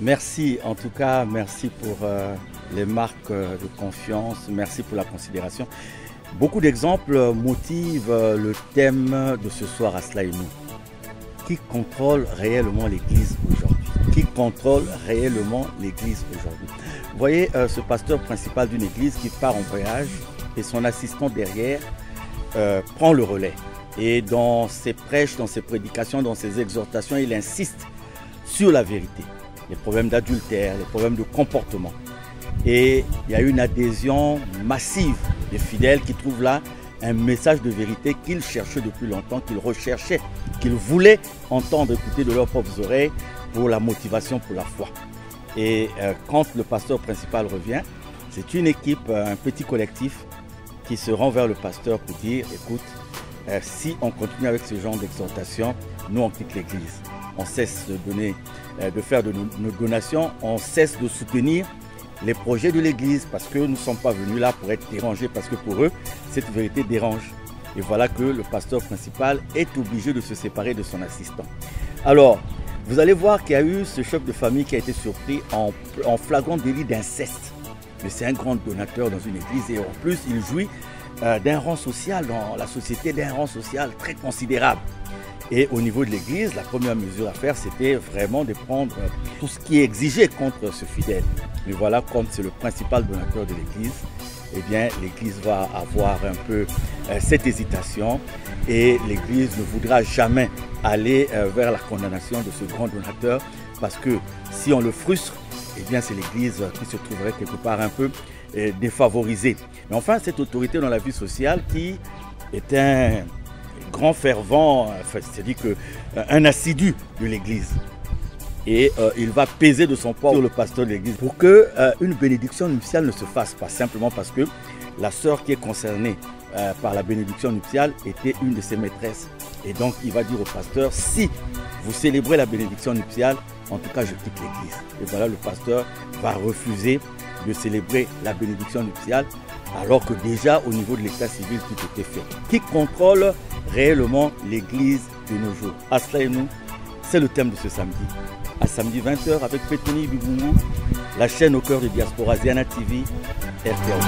Merci, en tout cas, merci pour les marques de confiance, merci pour la considération. Beaucoup d'exemples motivent le thème de ce soir à Cela et nous. Qui contrôle réellement l'Église aujourd'hui? Qui contrôle réellement l'Église aujourd'hui? Vous voyez ce pasteur principal d'une église qui part en voyage et son assistant derrière prend le relais. Et dans ses prêches, dans ses prédications, dans ses exhortations, il insiste sur la vérité. Les problèmes d'adultère, les problèmes de comportement. Et il y a une adhésion massive des fidèles qui trouvent là un message de vérité qu'ils cherchaient depuis longtemps, qu'ils recherchaient, qu'ils voulaient entendre, écouter de leurs propres oreilles pour la motivation, pour la foi. Et quand le pasteur principal revient, c'est une équipe, un petit collectif qui se rend vers le pasteur pour dire, écoute, si on continue avec ce genre d'exhortation, nous on quitte l'église. On cesse de donner, de faire de nos donations, on cesse de soutenir les projets de l'église parce que nous ne sommes pas venus là pour être dérangés, parce que pour eux, cette vérité dérange. Et voilà que le pasteur principal est obligé de se séparer de son assistant. Alors, vous allez voir qu'il y a eu ce chef de famille qui a été surpris en flagrant délit d'inceste. Mais c'est un grand donateur dans une église et en plus, il jouit d'un rang social dans la société, d'un rang social très considérable. Et au niveau de l'église, la première mesure à faire, c'était vraiment de prendre tout ce qui est exigé contre ce fidèle. Mais voilà, comme c'est le principal donateur de l'église, eh bien, l'église va avoir un peu cette hésitation et l'église ne voudra jamais aller vers la condamnation de ce grand donateur parce que si on le frustre, eh bien, c'est l'église qui se trouverait quelque part un peu défavorisée. Mais enfin, cette autorité dans la vie sociale qui est un grand fervent, c'est-à-dire qu'un assidu de l'église. Et il va peser de son poids sur le pasteur de l'église pour qu'une bénédiction nuptiale ne se fasse pas, simplement parce que la sœur qui est concernée par la bénédiction nuptiale était une de ses maîtresses. Et donc il va dire au pasteur, si vous célébrez la bénédiction nuptiale, en tout cas je quitte l'église. Et voilà, le pasteur va refuser de célébrer la bénédiction nuptiale alors que déjà au niveau de l'état civil tout était fait. Qui contrôle réellement l'église de nos jours? À Cela et nous, c'est le thème de ce samedi. À samedi 20h avec Pétoni Bibungu, la chaîne au cœur de Diaspora Ziana TV, RTL.